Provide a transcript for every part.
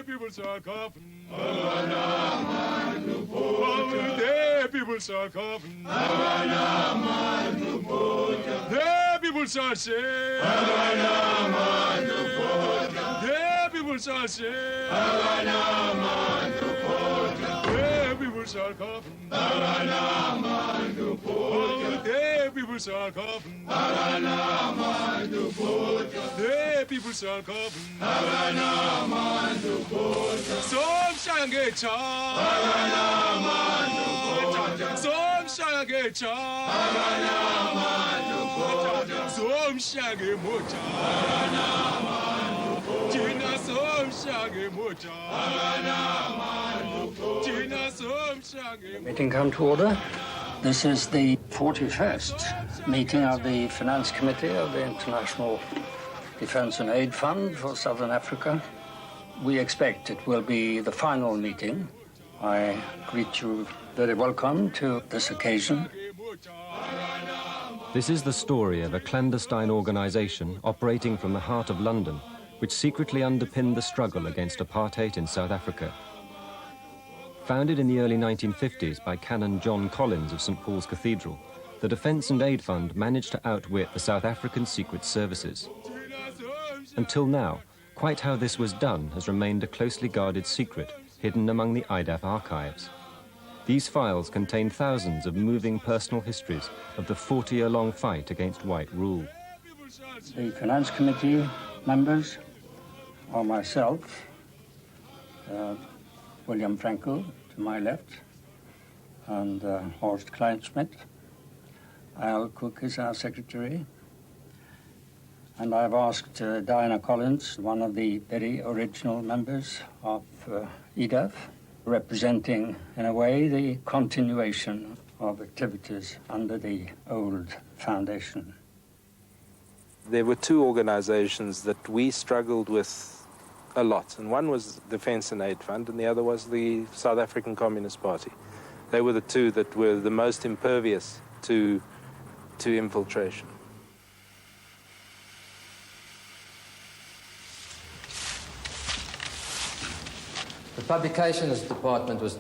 people start coughing. The people start coughing. The people start saying. The people start saying. The people start coughing. The people start coughing. The people start coughing. Some shall get charged. Some shall get charged. Some shall get more charged. Tina some shall get more charged. Tina some shall get more. Meeting come to order. This is the 41st meeting of the Finance Committee of the International Defence and Aid Fund for Southern Africa. We expect it will be the final meeting. I greet you very welcome to this occasion. This is the story of a clandestine organisation operating from the heart of London, which secretly underpinned the struggle against apartheid in South Africa. Founded in the early 1950s by Canon John Collins of St Paul's Cathedral, the Defence and Aid Fund managed to outwit the South African Secret Services. Until now, quite how this was done has remained a closely guarded secret, hidden among the IDAF archives. These files contain thousands of moving personal histories of the 40-year-long fight against white rule. The Finance Committee members are myself, William Frankel to my left, and Horst Kleinschmidt. Al Cook is our secretary. And I've asked Diana Collins, one of the very original members of EDAF, representing, in a way, the continuation of activities under the old foundation. There were two organizations that we struggled with a lot, and one was Defence and Aid Fund, and the other was the South African Communist Party. They were the two that were the most impervious to infiltration. The publications department was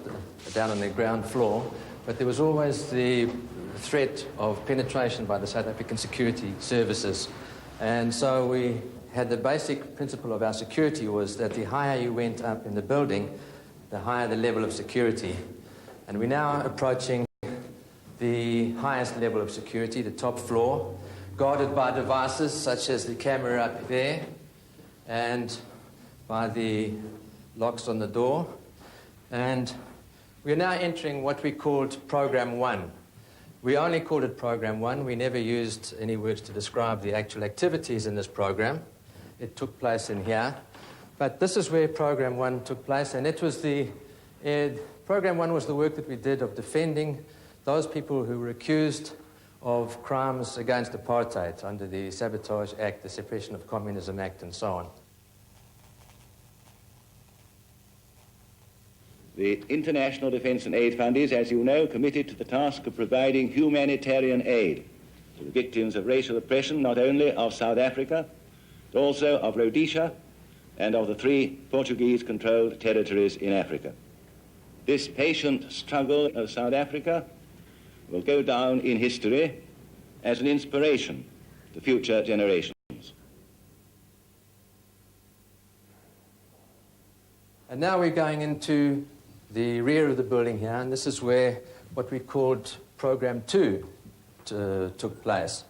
down on the ground floor, but there was always the threat of penetration by the South African security services. And so we had the basic principle of our security was that the higher you went up in the building, the higher the level of security. And we're now approaching the highest level of security, the top floor, guarded by devices such as the camera up there and by the locks on the door. And we're now entering what we called Program 1. We only called it Program 1. We never used any words to describe the actual activities in this program. It took place in here. But this is where Program 1 took place, and it was Program 1 was the work that we did of defending those people who were accused of crimes against apartheid under the Sabotage Act, the Suppression of Communism Act, and so on. The International Defence and Aid Fund is, as you know, committed to the task of providing humanitarian aid to the victims of racial oppression, not only of South Africa, but also of Rhodesia and of the 3 Portuguese-controlled territories in Africa. This patient struggle of South Africa will go down in history as an inspiration to future generations. And now we're going into the rear of the building here, and this is where what we called Program 2 took place.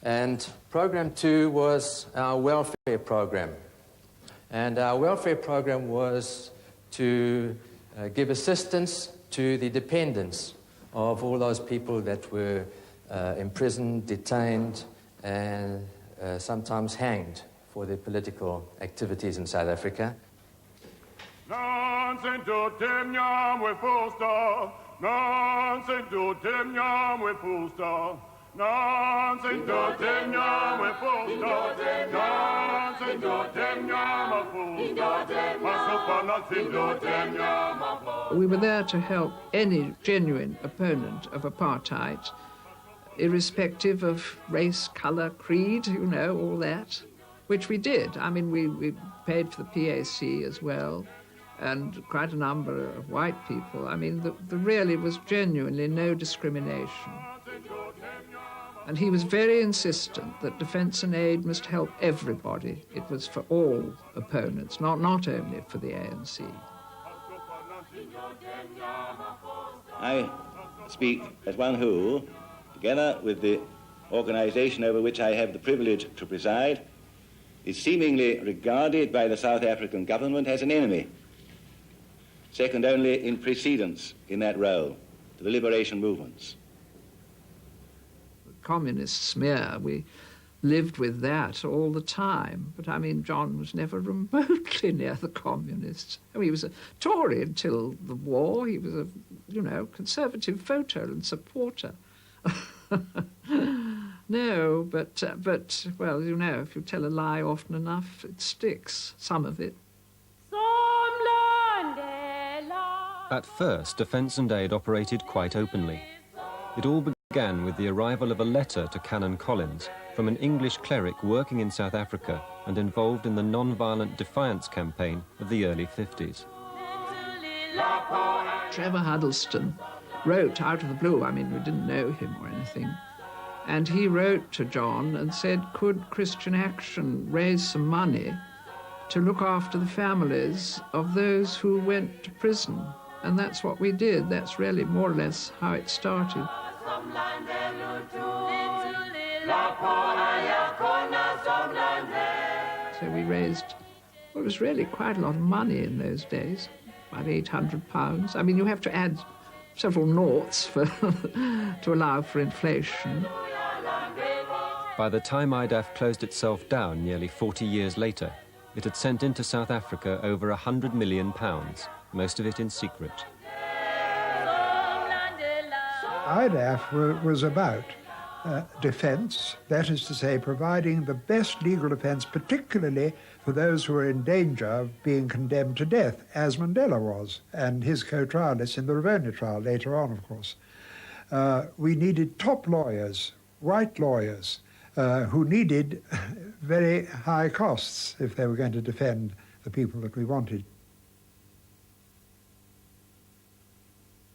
And Program 2 was our welfare program. And our welfare program was to give assistance to the dependents of all those people that were imprisoned, detained, and sometimes hanged for their political activities in South Africa. We were there to help any genuine opponent of apartheid, irrespective of race, colour, creed, you know, all that. which we did. I mean, we paid for the PAC as well, and quite a number of white people. I mean, there really was genuinely no discrimination. And he was very insistent that Defence and Aid must help everybody. It was for all opponents, not only for the ANC. I speak as one who, together with the organisation over which I have the privilege to preside, is seemingly regarded by the South African government as an enemy, second only in precedence in that role to the liberation movements. The communist smear, we lived with that all the time. But I mean, John was never remotely near the communists. I mean, he was a Tory until the war. He was a, conservative voter and supporter. No, but well, if you tell a lie often enough, it sticks, some of it. At first, Defence and Aid operated quite openly. It all began with the arrival of a letter to Canon Collins from an English cleric working in South Africa and involved in the non-violent defiance campaign of the early 50s. Trevor Huddleston wrote out of the blue. I mean, we didn't know him or anything. And he wrote to John and said, could Christian Action raise some money to look after the families of those who went to prison? And that's what we did. That's really more or less how it started. So we raised, well, it was really quite a lot of money in those days, about £800. I mean, you have to add several noughts to allow for inflation. By the time IDAF closed itself down nearly 40 years later, it had sent into South Africa over £100 million, most of it in secret. IDAF was about defence, that is to say, providing the best legal defence, particularly for those who were in danger of being condemned to death, as Mandela was, and his co-trialists in the Rivonia trial later on, of course. We needed top lawyers, white lawyers, who needed very high costs if they were going to defend the people that we wanted.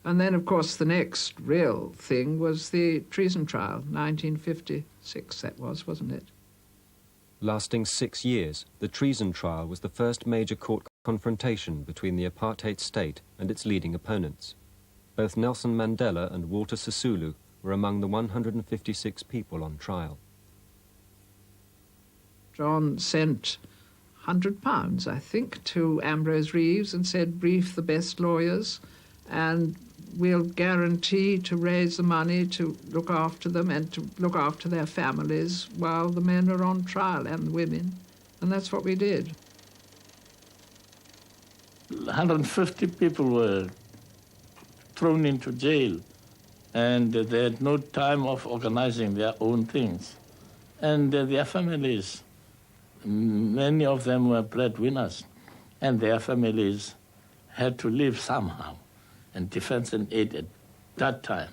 And then, of course, the next real thing was the treason trial, 1956 that was, wasn't it? Lasting 6 years, the treason trial was the first major court confrontation between the apartheid state and its leading opponents. Both Nelson Mandela and Walter Sisulu were among the 156 people on trial. John sent £100, I think, to Ambrose Reeves and said, brief the best lawyers and we'll guarantee to raise the money to look after them and to look after their families while the men are on trial and the women. And that's what we did. 150 people were thrown into jail, and they had no time of organizing their own things. And their families, many of them were breadwinners, and their families had to live somehow. And Defence and Aid at that time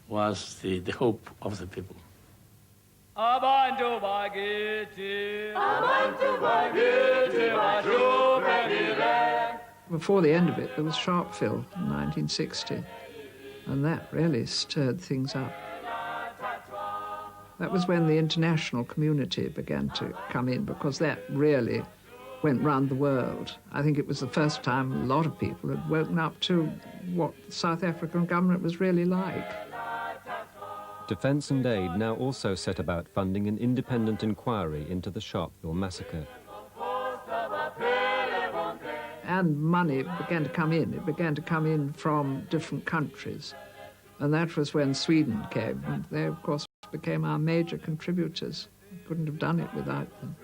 was the hope of the people. Before the end of it, there was Sharpeville in 1960, and that really stirred things up. That was when the international community began to come in, because that really went round the world. I think it was the first time a lot of people had woken up to what the South African government was really like. Defence and Aid now also set about funding an independent inquiry into the Sharpeville massacre. And money began to come in. It began to come in from different countries. And that was when Sweden came. And they, of course, became our major contributors. We couldn't have done it without them.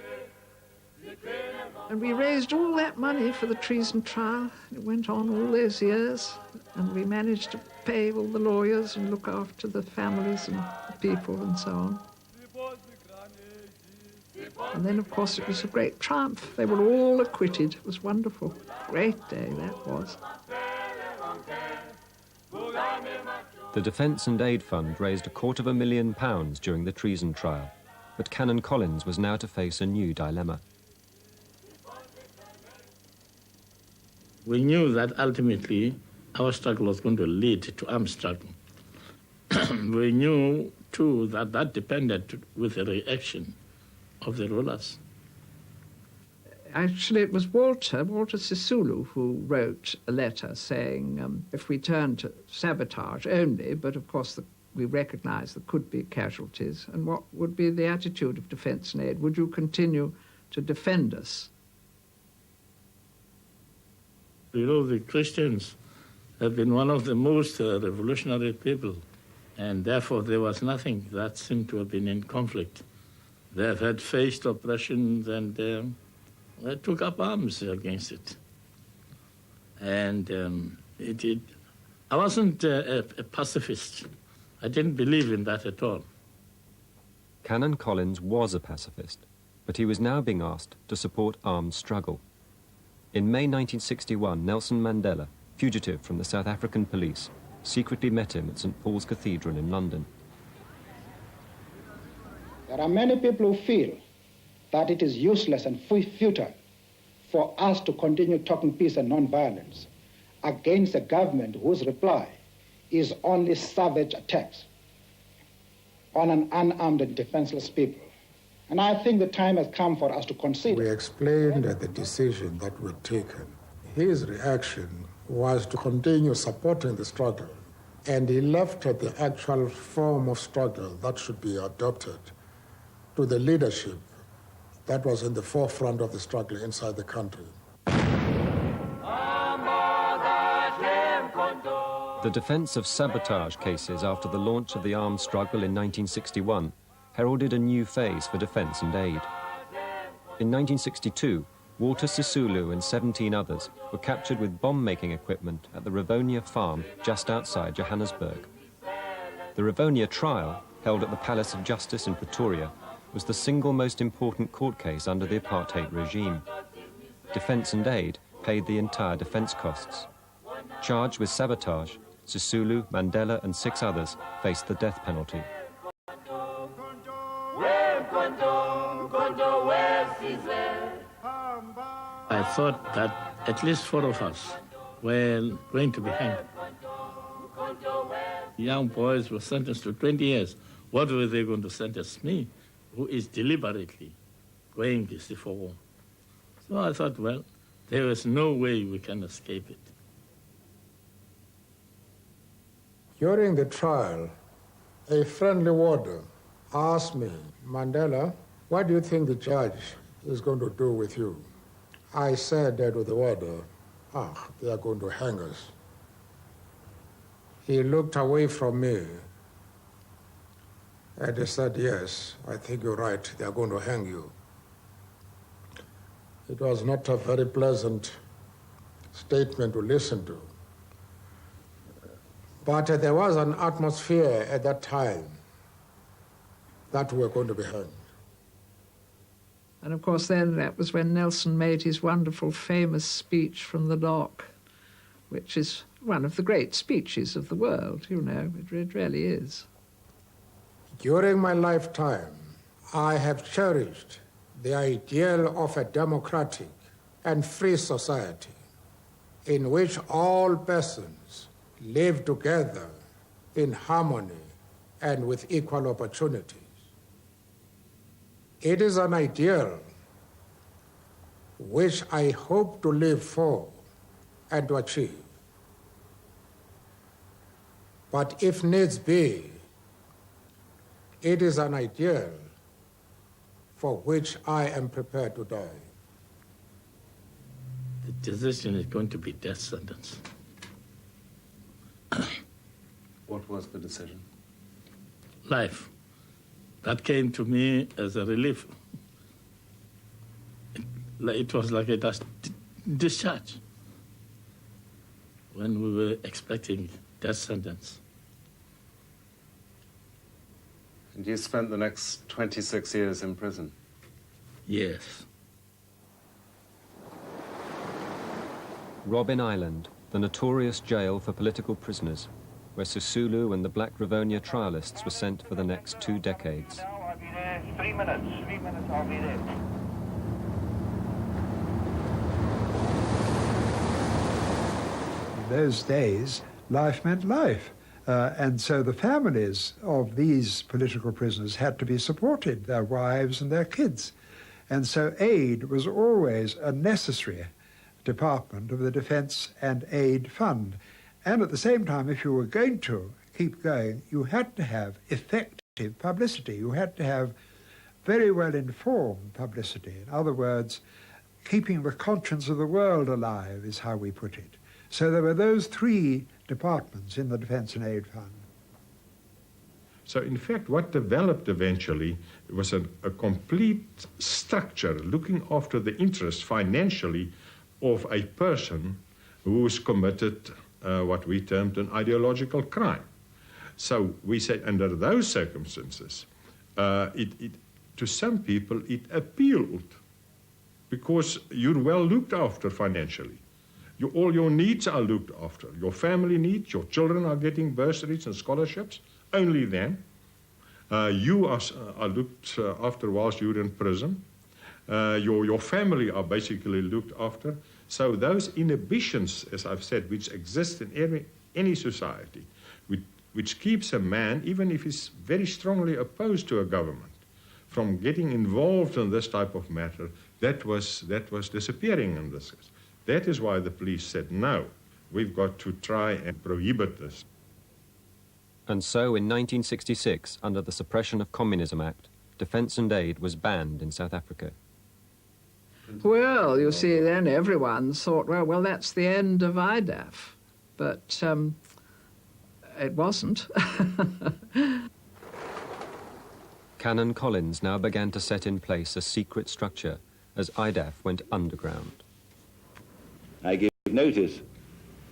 And we raised all that money for the treason trial. It went on all those years, and we managed to pay all the lawyers and look after the families and the people and so on. And then, of course, it was a great triumph. They were all acquitted. It was wonderful. Great day, that was. The Defence and Aid Fund raised £250,000 during the treason trial. But Canon Collins was now to face a new dilemma. We knew that ultimately our struggle was going to lead to armed struggle. We knew, too, that that depended with the reaction of the rulers. Actually, it was Walter Sisulu, who wrote a letter saying, if we turn to sabotage only, but of course we recognise there could be casualties, and what would be the attitude of Defence and Aid? Would you continue to defend us? You know, the Christians have been one of the most revolutionary people, and therefore there was nothing that seemed to have been in conflict. They have had faced oppressions and they took up arms against it. And I wasn't a pacifist. I didn't believe in that at all. Canon Collins was a pacifist, but he was now being asked to support armed struggle. In May 1961, Nelson Mandela, fugitive from the South African police, secretly met him at St. Paul's Cathedral in London. There are many people who feel that it is useless and futile for us to continue talking peace and non-violence against a government whose reply is only savage attacks on an unarmed and defenseless people. And I think the time has come for us to consider. We explained the decision that we'd taken. His reaction was to continue supporting the struggle, and he left the actual form of struggle that should be adopted to the leadership that was in the forefront of the struggle inside the country. The defence of sabotage cases after the launch of the armed struggle in 1961 heralded a new phase for Defence and Aid. In 1962, Walter Sisulu and 17 others were captured with bomb-making equipment at the Rivonia farm just outside Johannesburg. The Rivonia trial, held at the Palace of Justice in Pretoria, was the single most important court case under the apartheid regime. Defence and Aid paid the entire defence costs. Charged with sabotage, Sisulu, Mandela and 6 others faced the death penalty. I thought that at least 4 of us were going to be hanged. Young boys were sentenced to 20 years. What were they going to sentence me, who is deliberately going for war? So I thought, well, there was no way we can escape it. During the trial, a friendly warder asked me, Mandela, what do you think the judge is going to do with you? I said to the warder, they are going to hang us. He looked away from me and he said, yes, I think you're right, they are going to hang you. It was not a very pleasant statement to listen to. But there was an atmosphere at that time that we were going to be hanged. And of course then that was when Nelson made his wonderful famous speech from the dock, which is one of the great speeches of the world, you know, it really is. During my lifetime, I have cherished the ideal of a democratic and free society in which all persons live together in harmony and with equal opportunities. It is an ideal which I hope to live for and to achieve. But if needs be, it is an ideal for which I am prepared to die. The decision is going to be death sentence. What was the decision? Life. That came to me as a relief. It was like a discharge when we were expecting death sentence. And you spent the next 26 years in prison? Yes. Robben Island, the notorious jail for political prisoners, where Sisulu and the Black Rivonia trialists were sent for the next 2 decades. 3 minutes. 3 minutes, I'll be there. In those days, life meant life. And so the families of these political prisoners had to be supported, their wives and their kids. And so aid was always a necessary department of the Defence and Aid Fund. And at the same time, if you were going to keep going, you had to have effective publicity. You had to have very well-informed publicity. In other words, keeping the conscience of the world alive is how we put it. So there were those three departments in the Defence and Aid Fund. So in fact, what developed eventually was a complete structure looking after the interests financially of a person who's committed what we termed an ideological crime. So we say under those circumstances, to some people it appealed because you're well looked after financially. All your needs are looked after. Your family needs, your children are getting bursaries and scholarships. Only then. You are looked after whilst you're in prison. Your family are basically looked after. So those inhibitions, as I've said, which exist in any society, which keeps a man, even if he's very strongly opposed to a government, from getting involved in this type of matter, that was disappearing in this case. That is why the police said, no, we've got to try and prohibit this. And so in 1966, under the Suppression of Communism Act, defence and aid was banned in South Africa. Well, you see, then everyone thought, well, that's the end of IDAF. But it wasn't. Canon Collins now began to set in place a secret structure as IDAF went underground. I give notice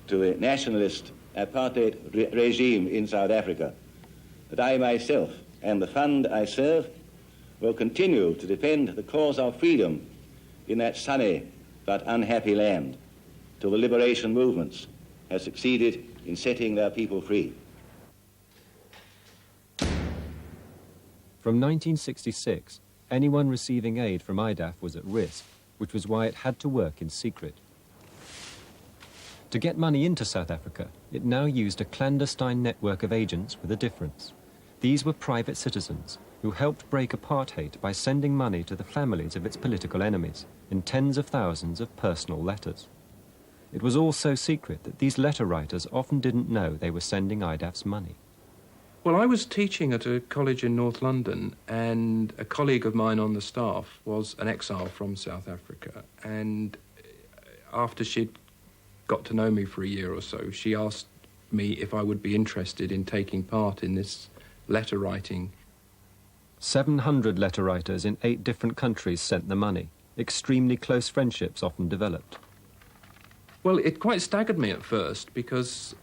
to the nationalist apartheid regime in South Africa that I myself and the fund I serve will continue to defend the cause of freedom in that sunny but unhappy land till the liberation movements have succeeded in setting their people free. From 1966, anyone receiving aid from IDAF was at risk, which was why it had to work in secret. To get money into South Africa, it now used a clandestine network of agents with a difference. These were private citizens who helped break apartheid by sending money to the families of its political enemies in tens of thousands of personal letters. It was all so secret that these letter writers often didn't know they were sending IDAF's money. Well, I was teaching at a college in North London, and a colleague of mine on the staff was an exile from South Africa. And after she'd got to know me for a year or so, she asked me if I would be interested in taking part in this letter writing. 700 letter writers in 8 different countries sent the money. Extremely close friendships often developed. Well, it quite staggered me at first because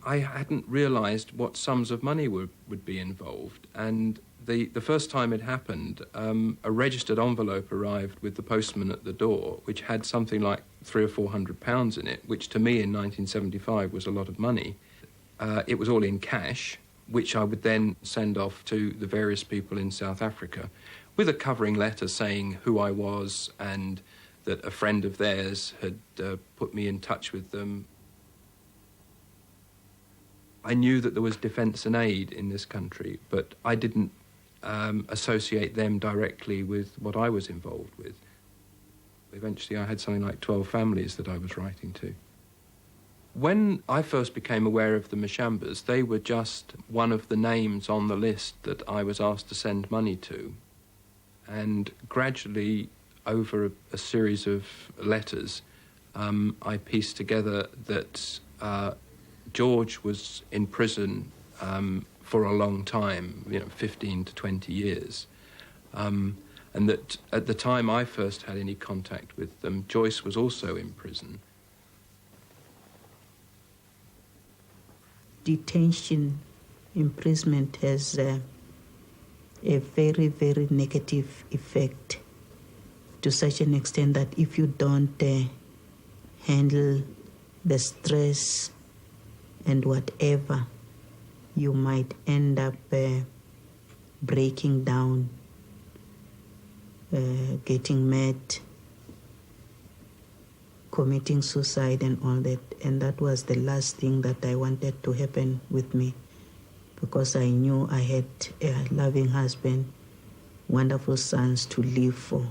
I hadn't realised what sums of money would be involved. And the first time it happened, a registered envelope arrived with the postman at the door, which had something like £300 or £400 in it, which to me in 1975 was a lot of money. It was all in cash, which I would then send off to the various people in South Africa with a covering letter saying who I was and that a friend of theirs had put me in touch with them. I knew that there was defence and aid in this country, but I didn't associate them directly with what I was involved with. Eventually I had something like 12 families that I was writing to. When I first became aware of the Mashambas, they were just one of the names on the list that I was asked to send money to. And gradually, over a series of letters, I pieced together that George was in prison for a long time, 15 to 20 years. And that at the time I first had any contact with them, Joyce was also in prison. Detention, imprisonment has a very, very negative effect, to such an extent that if you don't handle the stress and whatever, you might end up breaking down getting mad, committing suicide and all that. And that was the last thing that I wanted to happen with me, because I knew I had a loving husband, wonderful sons to live for.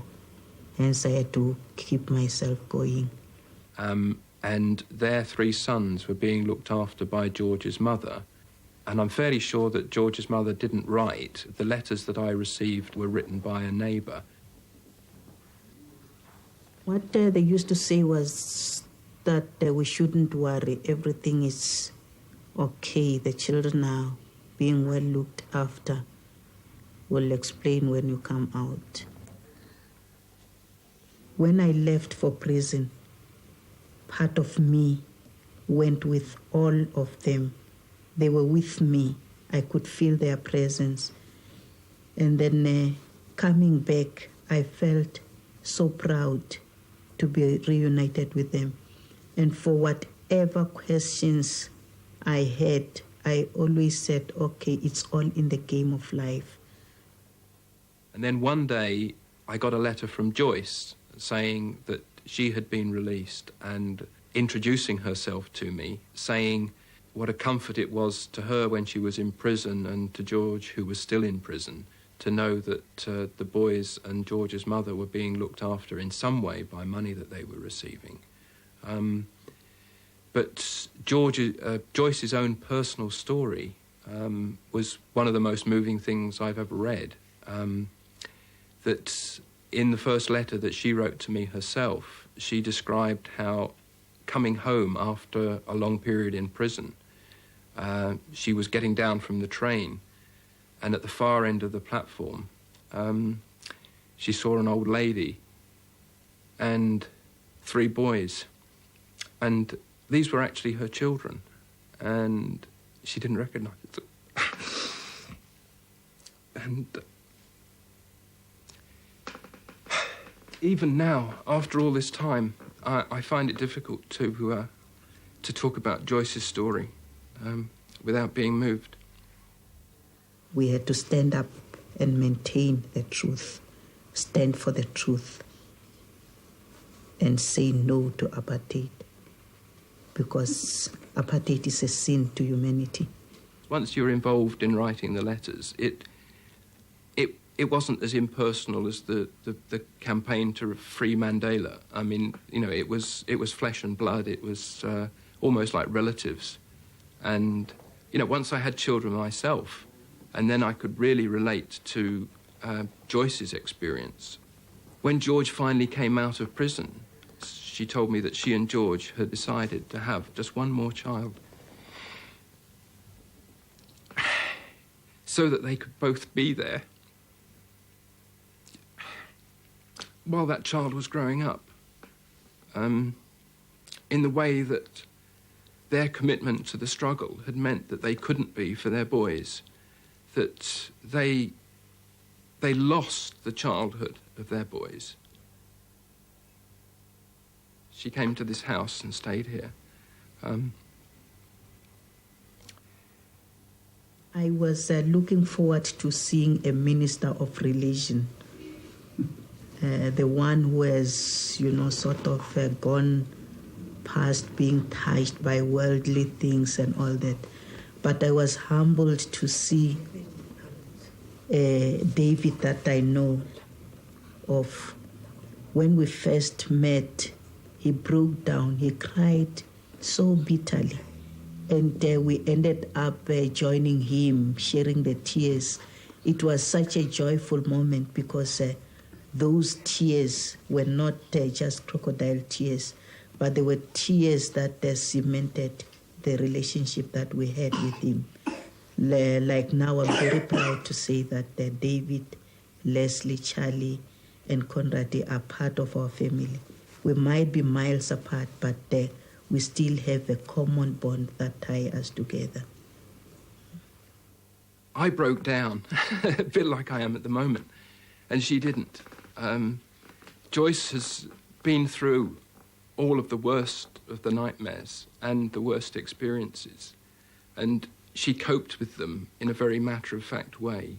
Hence I had to keep myself going. And their 3 sons were being looked after by George's mother. And I'm fairly sure that George's mother didn't write. The letters that I received were written by a neighbour. What they used to say was that we shouldn't worry, everything is okay, the children are being well looked after. We'll explain when you come out. When I left for prison, part of me went with all of them. They were with me. I could feel their presence. And then coming back, I felt so proud to be reunited with them. And for whatever questions I had, I always said, okay, it's all in the game of life. And then one day, I got a letter from Joyce saying that she had been released and introducing herself to me, saying what a comfort it was to her when she was in prison and to George, who was still in prison, to know that the boys and George's mother were being looked after in some way by money that they were receiving. But Joyce's own personal story was one of the most moving things I've ever read. That in the first letter that she wrote to me herself, she described how coming home after a long period in prison, she was getting down from the train, and at the far end of the platform, she saw an old lady and 3 boys, and these were actually her children, and she didn't recognise them. And even now, after all this time, I find it difficult to talk about Joyce's story without being moved. We had to stand up and maintain the truth, stand for the truth, and say no to apartheid, because apartheid is a sin to humanity. Once you're involved in writing the letters, it wasn't as impersonal as the campaign to free Mandela. I mean, you know, it was flesh and blood. It was almost like relatives. And, you know, once I had children myself, and then I could really relate to Joyce's experience. When George finally came out of prison, she told me that she and George had decided to have just one more child, so that they could both be there while that child was growing up, in the way that their commitment to the struggle had meant that they couldn't be for their boys, that they lost the childhood of their boys. She came to this house and stayed here. I was looking forward to seeing a minister of religion, the one who has, you know, sort of gone past being touched by worldly things and all that. But I was humbled to see David that I know of. When we first met, he broke down, he cried so bitterly. And we ended up joining him, sharing the tears. It was such a joyful moment because those tears were not just crocodile tears, but they were tears that cemented the relationship that we had with him. Like now, I'm very proud to say that David, Leslie, Charlie, and Conrad are part of our family. We might be miles apart, but we still have a common bond that ties us together. I broke down, a bit like I am at the moment, and she didn't. Joyce has been through all of the worst of the nightmares and the worst experiences, and she coped with them in a very matter-of-fact way.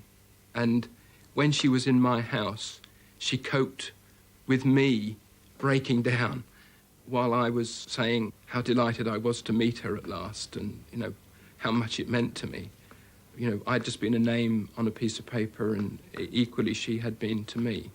And when she was in my house, she coped with me breaking down while I was saying how delighted I was to meet her at last and, you know, how much it meant to me. You know, I'd just been a name on a piece of paper, and equally she had been to me.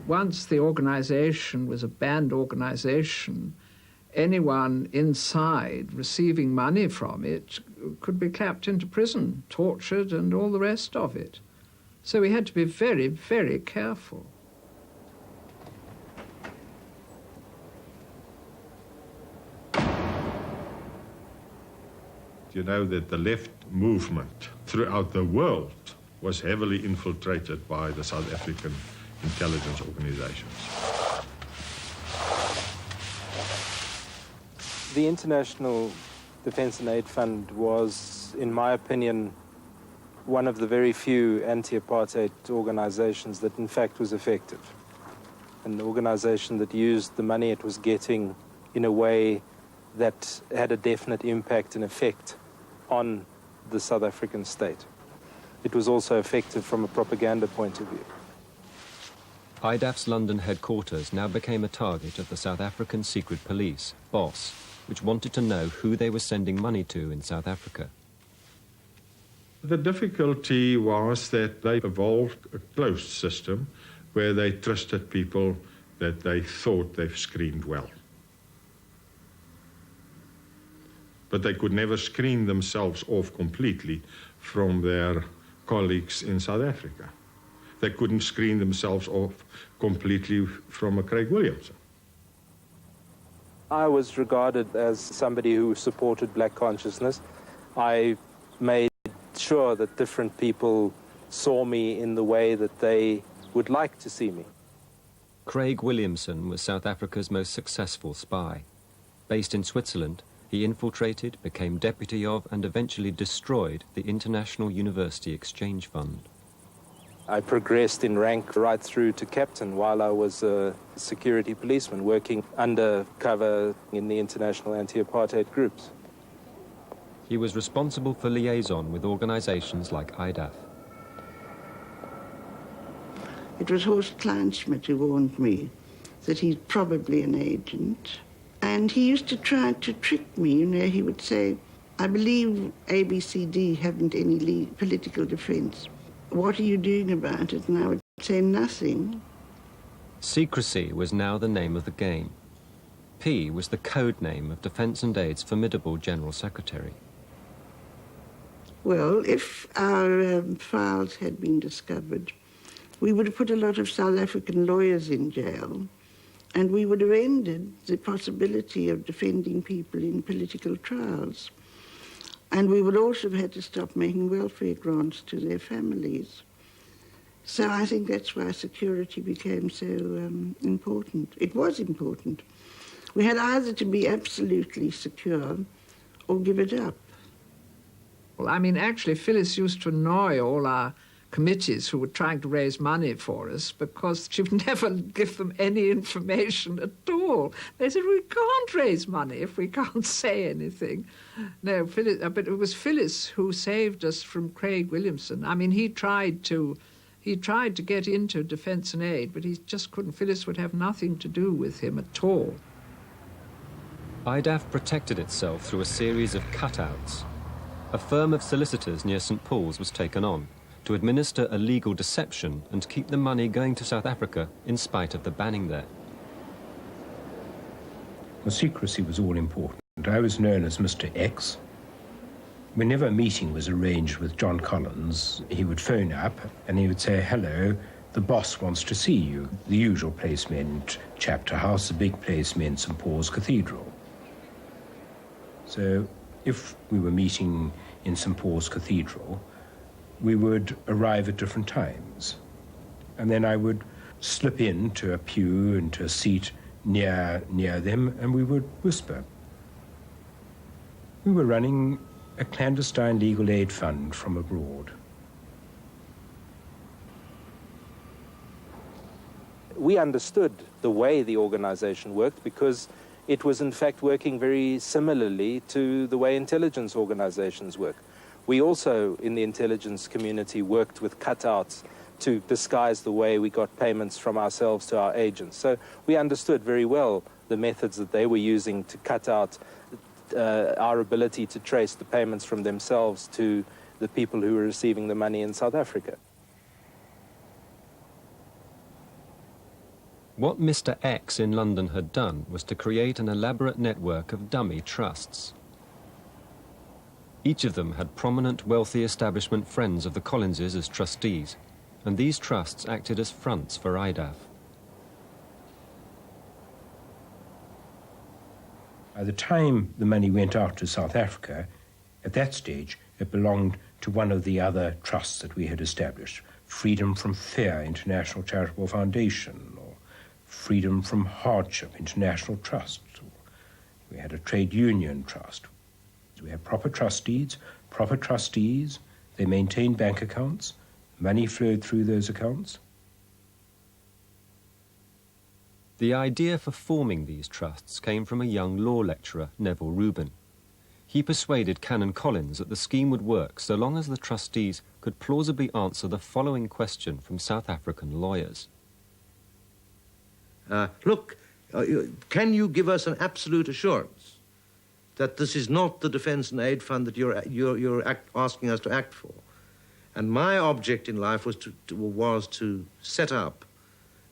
Once the organization was a banned organization, anyone inside receiving money from it could be clapped into prison, tortured, and all the rest of it. So we had to be very, very careful. You know that the left movement throughout the world was heavily infiltrated by the South African intelligence organizations. The International Defence and Aid Fund was, in my opinion, one of the very few anti-apartheid organizations that in fact was effective. An organization that used the money it was getting in a way that had a definite impact and effect on the South African state. It was also effective from a propaganda point of view. IDAF's London headquarters now became a target of the South African secret police, BOSS, which wanted to know who they were sending money to in South Africa. The difficulty was that they evolved a closed system where they trusted people that they thought they've screened well. But they could never screen themselves off completely from their colleagues in South Africa. They couldn't screen themselves off completely from a Craig Williamson. I was regarded as somebody who supported black consciousness. I made sure that different people saw me in the way that they would like to see me. Craig Williamson was South Africa's most successful spy. Based in Switzerland, he infiltrated, became deputy of, and eventually destroyed the International University Exchange Fund. I progressed in rank right through to captain while I was a security policeman working undercover in the international anti-apartheid groups. He was responsible for liaison with organizations like IDAF. It was Horst Kleinschmidt who warned me that he's probably an agent. And he used to try to trick me, you know. He would say, I believe ABCD haven't any political defense. What are you doing about it? And I would say nothing. Secrecy was now the name of the game. P was the code name of Defence and Aid's formidable General Secretary. Well, if our files had been discovered, we would have put a lot of South African lawyers in jail, and we would have ended the possibility of defending people in political trials. And we would also have had to stop making welfare grants to their families. So I think that's why security became so important. It was important. We had either to be absolutely secure or give it up. Well, I mean, actually, Phyllis used to annoy all our committees who were trying to raise money for us because she would never give them any information at all. They said, we can't raise money if we can't say anything. No, Phyllis, but it was Phyllis who saved us from Craig Williamson. I mean, he tried to get into Defence and Aid, but he just couldn't. Phyllis would have nothing to do with him at all. IDAF protected itself through a series of cutouts. a firm of solicitors near St. Paul's was taken on to administer a legal deception and keep the money going to South Africa in spite of the banning there. The secrecy was all important. I was known as Mr. X. Whenever a meeting was arranged with John Collins, he would phone up and he would say, "Hello, the boss wants to see you." The usual place meant Chapter House, the big place meant St. Paul's Cathedral. So if we were meeting in St. Paul's Cathedral, we would arrive at different times. And then I would slip into a pew, into a seat near them, and we would whisper. We were running a clandestine legal aid fund from abroad. We understood the way the organization worked because it was in fact working very similarly to the way intelligence organizations work. We also, in the intelligence community, worked with cutouts to disguise the way we got payments from ourselves to our agents. So we understood very well the methods that they were using to cut out our ability to trace the payments from themselves to the people who were receiving the money in South Africa. What Mr. X in London had done was to create an elaborate network of dummy trusts. Each of them had prominent wealthy establishment friends of the Collinses as trustees, and these trusts acted as fronts for IDAF. By the time the money went out to South Africa, at that stage, it belonged to one of the other trusts that we had established, Freedom from Fear International Charitable Foundation, or Freedom from Hardship International Trust. We had a trade union trust. We had proper trustees, they maintained bank accounts, money flowed through those accounts. The idea for forming these trusts came from a young law lecturer, Neville Rubin. He persuaded Canon Collins that the scheme would work so long as the trustees could plausibly answer the following question from South African lawyers. Look, can you give us an absolute assurance that this is not the Defence and Aid Fund that you're asking us to act for? And my object in life was to set up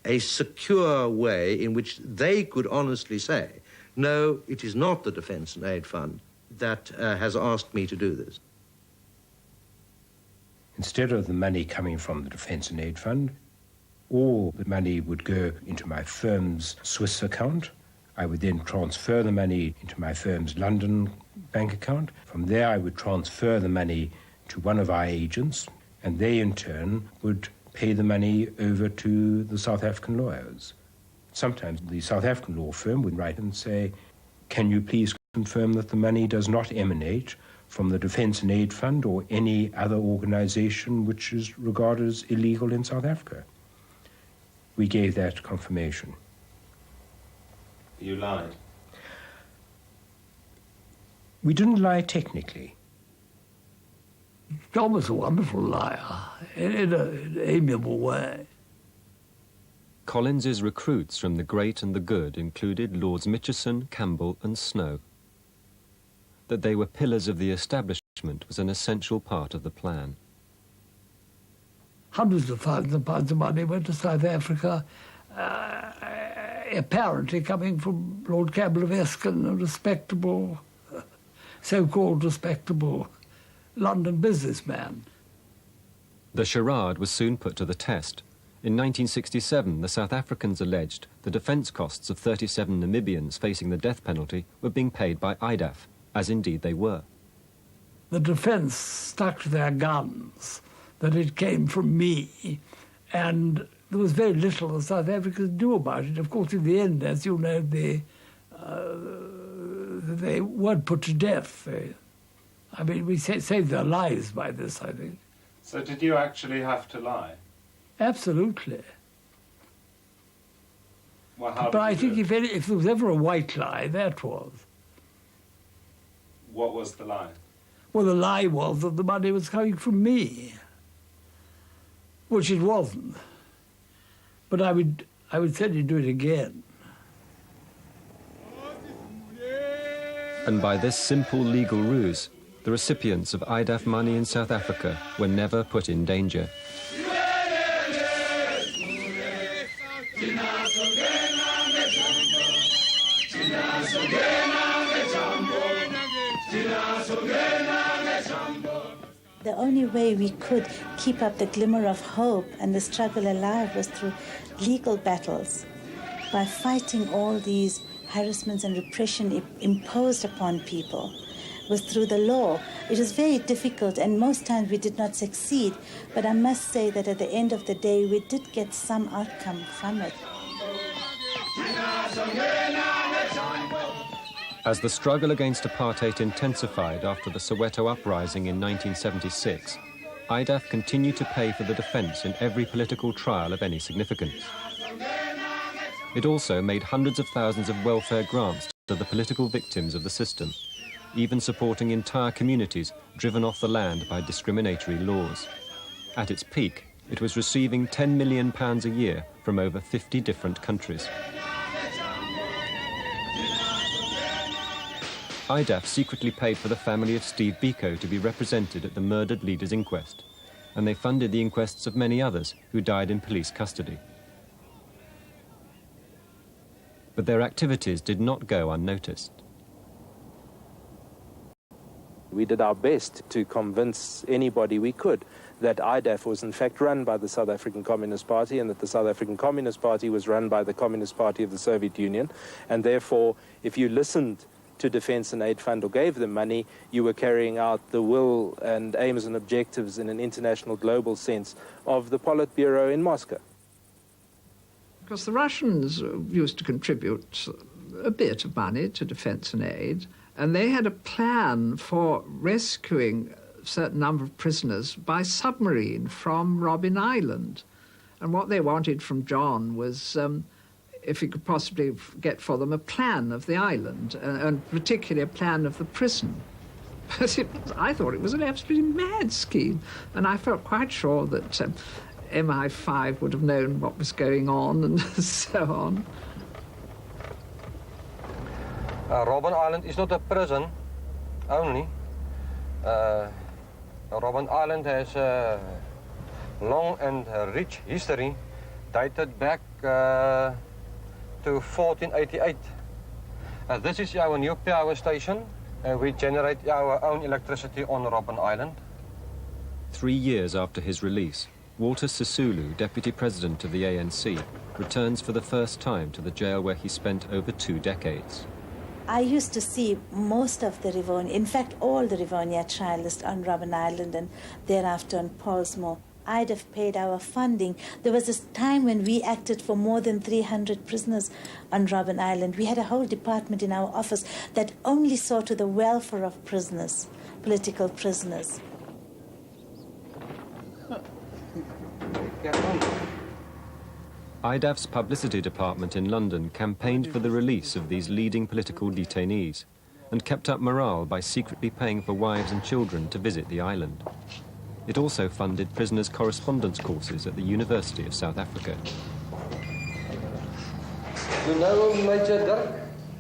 a secure way in which they could honestly say, no, it is not the Defence and Aid Fund that has asked me to do this. Instead of the money coming from the Defence and Aid Fund, all the money would go into my firm's Swiss account. I would then transfer the money into my firm's London bank account. From there, I would transfer the money to one of our agents, and they in turn would pay the money over to the South African lawyers. Sometimes the South African law firm would write and say, can you please confirm that the money does not emanate from the Defence and Aid Fund or any other organization which is regarded as illegal in South Africa? We gave that confirmation. You lied? We didn't lie technically. John was a wonderful liar, in an amiable way. Collins's recruits from the great and the good included Lords Mitchison, Campbell and Snow. That they were pillars of the establishment was an essential part of the plan. Hundreds of thousands of pounds of money went to South Africa, apparently coming from Lord Campbell of Eskin, a respectable, so-called respectable London businessman. The charade was soon put to the test. In 1967, the South Africans alleged the defence costs of 37 Namibians facing the death penalty were being paid by IDAF, as indeed they were. The defence stuck to their guns, that it came from me, and there was very little the South Africans do about it. Of course, in the end, as you know, they weren't put to death. We saved their lives by this, I think. So did you actually have to lie? Absolutely. Well, how but I did you think do it? if there was ever a white lie, that was. What was the lie? Well, the lie was that the money was coming from me, which it wasn't. But I would certainly do it again. And by this simple legal ruse, the recipients of IDAF money in South Africa were never put in danger. The only way we could keep up the glimmer of hope and the struggle alive was through legal battles, by fighting all these harassments and repression imposed upon people. Was through the law. It was very difficult, and most times we did not succeed, but I must say that at the end of the day we did get some outcome from it. As the struggle against apartheid intensified after the Soweto uprising in 1976, IDAF continued to pay for the defence in every political trial of any significance. It also made hundreds of thousands of welfare grants to the political victims of the system, even supporting entire communities driven off the land by discriminatory laws. At its peak, it was receiving £10 million a year from over 50 different countries. IDAF secretly paid for the family of Steve Biko to be represented at the murdered leader's inquest, and they funded the inquests of many others who died in police custody. But their activities did not go unnoticed. We did our best to convince anybody we could that IDAF was in fact run by the South African Communist Party, and that the South African Communist Party was run by the Communist Party of the Soviet Union, and therefore if you listened to Defence and Aid Fund or gave them money, you were carrying out the will and aims and objectives in an international global sense of the Politburo in Moscow. Because the Russians used to contribute a bit of money to Defence and Aid, and they had a plan for rescuing a certain number of prisoners by submarine from Robben Island. And what they wanted from John was if he could possibly get for them a plan of the island, and particularly a plan of the prison. But I thought it was an absolutely mad scheme, and I felt quite sure that MI5 would have known what was going on and so on. Robben Island is not a prison only. Robben Island has a long and rich history, dated back to 1488. This is our new power station. We generate our own electricity on Robben Island. 3 years after his release, Walter Sisulu, deputy president of the ANC, returns for the first time to the jail where he spent over 2 decades. I used to see most of the Rivonia, in fact all the Rivonia trialists on Robben Island and thereafter on Pollsmoor. I'd have paid our funding. There was a time when we acted for more than 300 prisoners on Robben Island. We had a whole department in our office that only saw to the welfare of prisoners, political prisoners. IDAF's publicity department in London campaigned for the release of these leading political detainees and kept up morale by secretly paying for wives and children to visit the island. It also funded prisoners' correspondence courses at the University of South Africa. You know Major Dirk,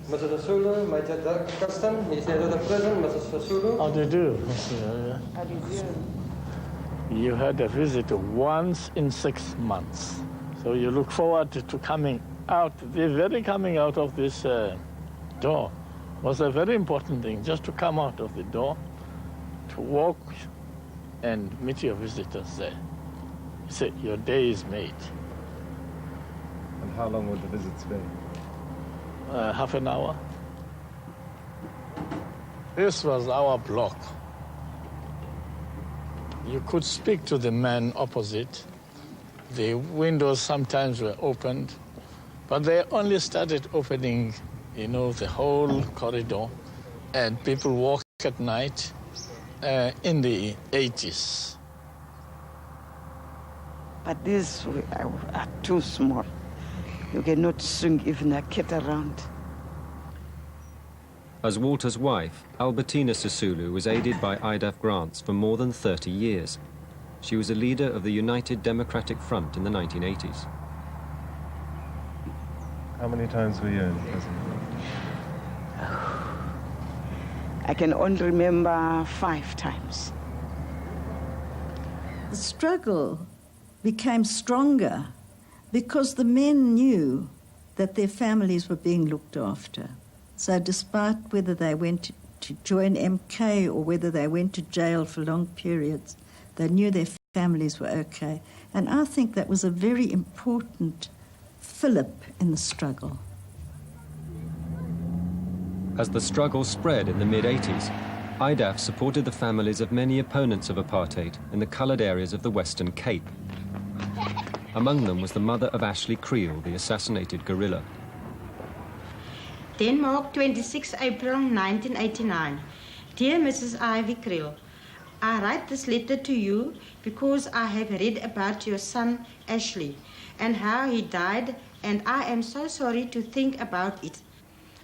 Mr. Sisulu, Major Dirk Kirsten, he's head of the prison, Mr. Sisulu. How do you do? How do you do? You had a visit once in 6 months. So you look forward to coming out. The very coming out of this door was a very important thing, just to come out of the door, to walk and meet your visitors there. You say, your day is made. And how long would the visits be? Half an hour. This was our block. You could speak to the man opposite. The windows sometimes were opened, but they only started opening, you know, the whole corridor, and people walk at night in the 80s. But these are too small. You cannot swing even a cat around. As Walter's wife, Albertina Sisulu was aided by IDAF grants for more than 30 years. She was a leader of the United Democratic Front in the 1980s. How many times were you in prison? I can only remember 5 times. The struggle became stronger because the men knew that their families were being looked after. So despite whether they went to join MK or whether they went to jail for long periods, they knew their families were okay. And I think that was a very important fillip in the struggle. As the struggle spread in the mid-80s, IDAF supported the families of many opponents of apartheid in the coloured areas of the Western Cape. Among them was the mother of Ashley Creel, the assassinated guerrilla. Denmark, 26 April 1989. Dear Mrs. Ivy Creel, I write this letter to you because I have read about your son Ashley and how he died, and I am so sorry to think about it.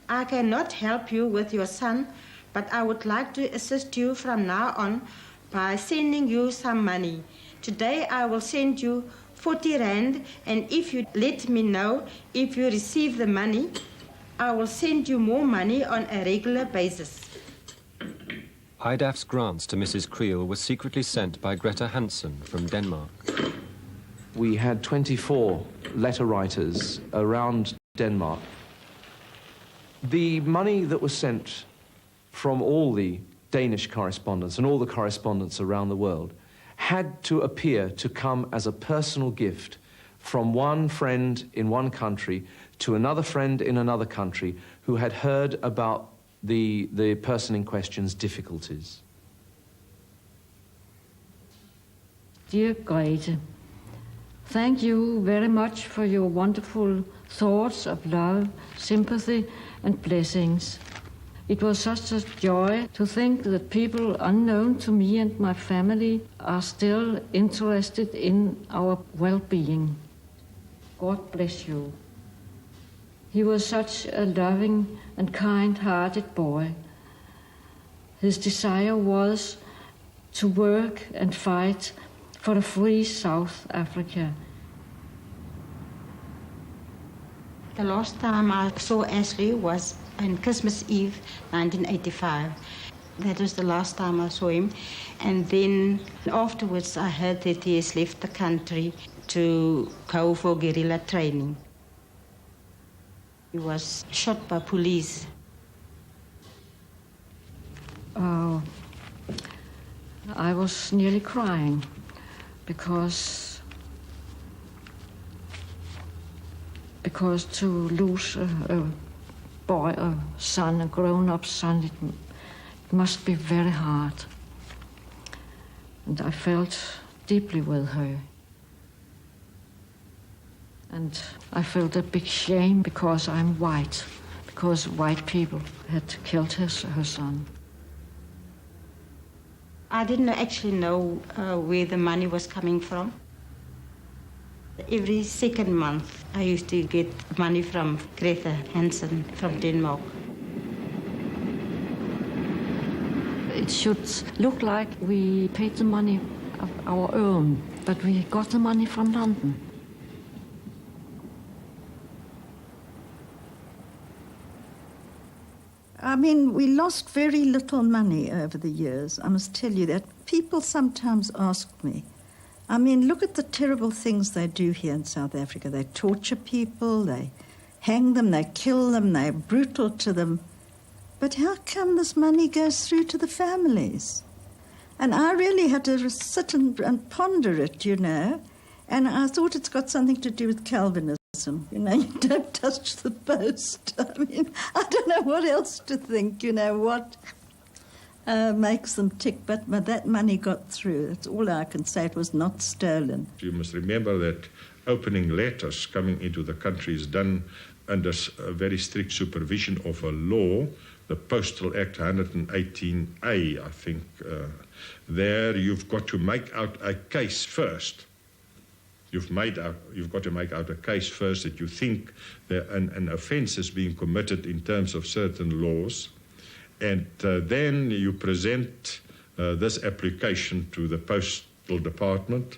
I cannot help you with your son, but I would like to assist you from now on by sending you some money. Today I will send you 40 rand, and if you let me know if you receive the money, I will send you more money on a regular basis. IDAF's grants to Mrs. Creel were secretly sent by Greta Hansen from Denmark. We had 24 letter writers around Denmark. The money that was sent from all the Danish correspondents and all the correspondents around the world had to appear to come as a personal gift from one friend in one country to another friend in another country who had heard about the person in question's difficulties. Dear Grete, thank you very much for your wonderful thoughts of love, sympathy, and blessings. It was such a joy to think that people unknown to me and my family are still interested in our well-being. God bless you. He was such a loving and kind-hearted boy. His desire was to work and fight for a free South Africa. The last time I saw Ashley was on Christmas Eve, 1985. That was the last time I saw him. And then afterwards I heard that he has left the country to go for guerrilla training. He was shot by police. Oh, I was nearly crying because to lose a boy, a son, a grown-up son, it must be very hard. And I felt deeply with her. And I felt a big shame because I'm white, because white people had killed her son. I didn't actually know where the money was coming from. Every second month, I used to get money from Greta Hansen from Denmark. It should look like we paid the money of our own, but we got the money from London. I mean, we lost very little money over the years, I must tell you that. People sometimes ask me, I mean, look at the terrible things they do here in South Africa. They torture people, they hang them, they kill them, they're brutal to them. But how come this money goes through to the families? And I really had to sit and ponder it, you know, and I thought it's got something to do with Calvinism. You know, you don't touch the post. I mean, I don't know what else to think, you know, what makes them tick, but that money got through. That's all I can say. It was not stolen. You must remember that opening letters coming into the country is done under a very strict supervision of a law, the Postal Act 118A, I think. There you've got to make out a case first. You've got to make out a case first that you think that an offence is being committed in terms of certain laws, and then you present this application to the Postal Department,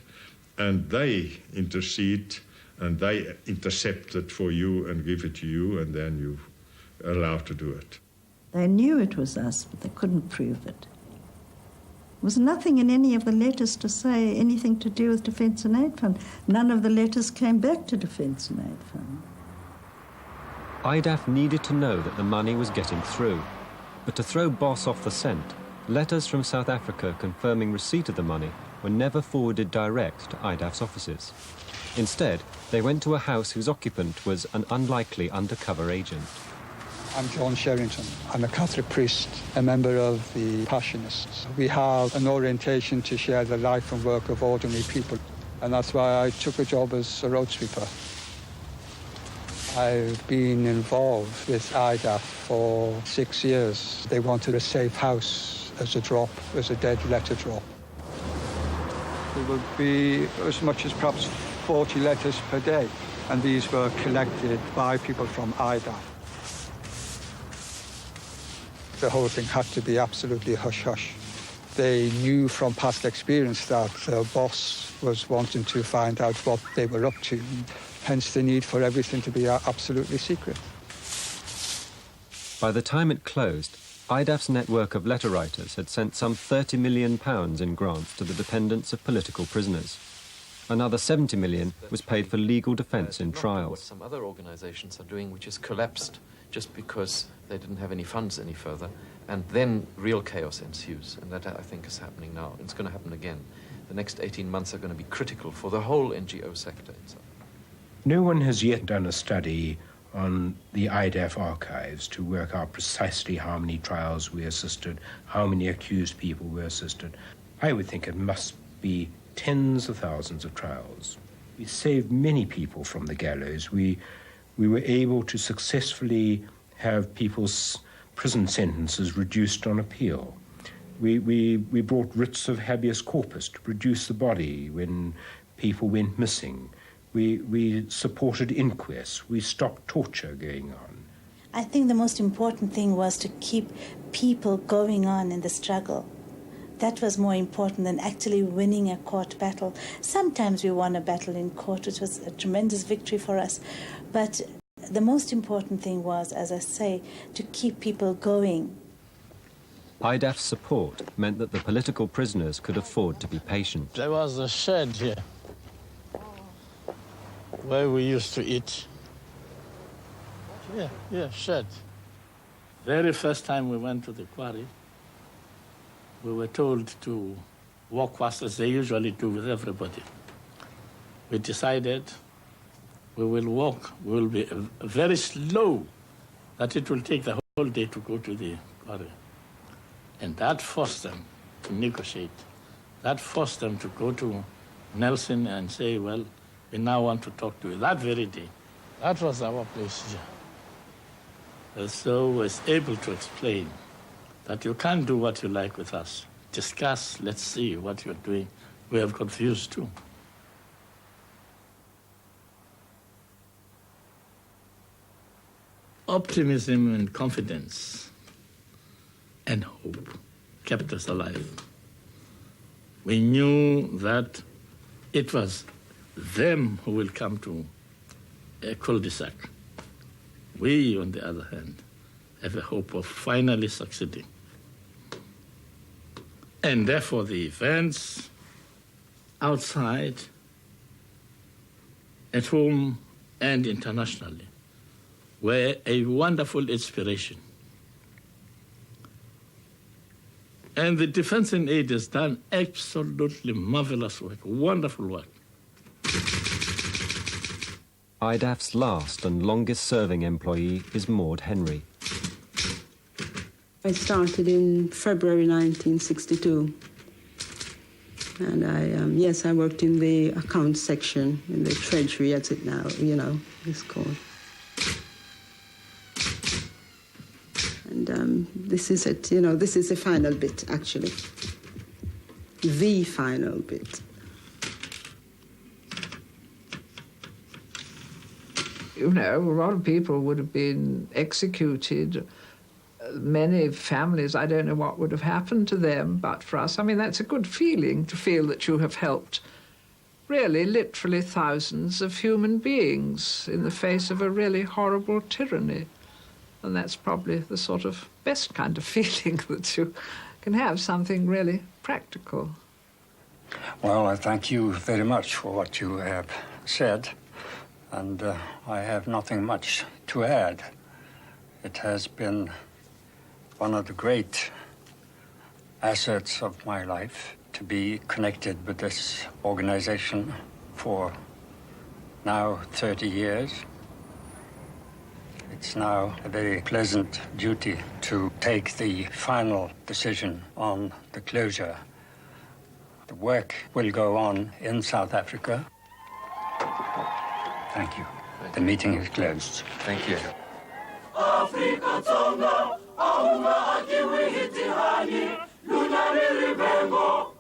and they intercede and they intercept it for you and give it to you, and then you're allowed to do it. They knew it was us, but they couldn't prove it. There was nothing in any of the letters to say anything to do with Defence and Aid Fund. None of the letters came back to Defence and Aid Fund. IDAF needed to know that the money was getting through. But to throw Boss off the scent, letters from South Africa confirming receipt of the money were never forwarded direct to IDAF's offices. Instead, they went to a house whose occupant was an unlikely undercover agent. I'm John Sherrington. I'm a Catholic priest, a member of the Passionists. We have an orientation to share the life and work of ordinary people, and that's why I took a job as a road sweeper. I've been involved with IDAF for 6 years. They wanted a safe house as a drop, as a dead letter drop. There would be as much as perhaps 40 letters per day, and these were collected by people from IDAF. The whole thing had to be absolutely hush-hush. They knew from past experience that the boss was wanting to find out what they were up to, hence the need for everything to be absolutely secret. By the time it closed, IDAF's network of letter writers had sent some £30 million in grants to the dependents of political prisoners. Another £70 million was paid for legal defence in trials. What some other organisations are doing, which has collapsed just because they didn't have any funds any further, and then real chaos ensues, and that I think is happening now. It's going to happen again. The next 18 months are going to be critical for the whole NGO sector. No one has yet done a study on the IDAF archives to work out precisely how many trials we assisted, how many accused people were assisted. I would think it must be tens of thousands of trials. We saved many people from the gallows. We were able to successfully have people's prison sentences reduced on appeal. We brought writs of habeas corpus to produce the body when people went missing. We supported inquests. We stopped torture going on. I think the most important thing was to keep people going on in the struggle. That was more important than actually winning a court battle. Sometimes we won a battle in court, which was a tremendous victory for us. But the most important thing was, as I say, to keep people going. IDAF's support meant that the political prisoners could afford to be patient. There was a shed here where we used to eat. Yeah, shed. Very first time we went to the quarry, we were told to walk fast as they usually do with everybody. We decided we will walk, we will be very slow, that it will take the whole day to go to the quarry. And that forced them to negotiate. That forced them to go to Nelson and say, well, we now want to talk to you. That very day. That was our place here. And so I was able to explain that you can't do what you like with us. Discuss, let's see what you're doing. We have confused too. Optimism and confidence and hope kept us alive. We knew that it was them who will come to a cul-de-sac. We, on the other hand, have a hope of finally succeeding. And therefore the events outside, at home and internationally, were a wonderful inspiration. And the Defence and Aid has done absolutely marvelous work, wonderful work. IDAF's last and longest-serving employee is Maud Henry. I started in February 1962. And I worked in the accounts section, in the treasury, as it now, is called. And this is it, this is the final bit, actually. The final bit. A lot of people would have been executed. Many families, I don't know what would have happened to them, but for us, that's a good feeling to feel that you have helped really, literally thousands of human beings in the face of a really horrible tyranny. And that's probably the sort of best kind of feeling that you can have something really practical. Well, I thank you very much for what you have said, and I have nothing much to add. It has been one of the great assets of my life to be connected with this organization for now 30 years. It's now a very pleasant duty to take the final decision on the closure. The work will go on in South Africa. Thank you. The meeting is closed. Thank you. Afrika Tonga, aunga akiwihitihani, lunariri bengo,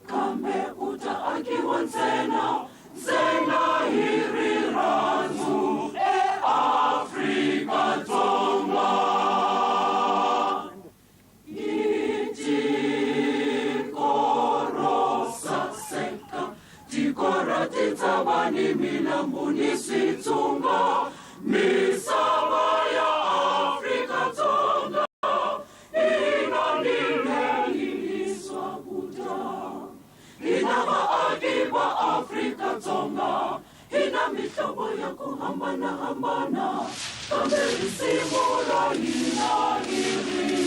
kambe uta akiwansena, zena hiri ranzu, Afrika Tonga. Itikorosa seka, tikora titabani milambuni situnga, misaba ya Afrika Tonga, inanile iliswabuta. Inama akiba Afrika Tonga, ina mitobo ya kuhambana hambana, kambe isimura ina hiri.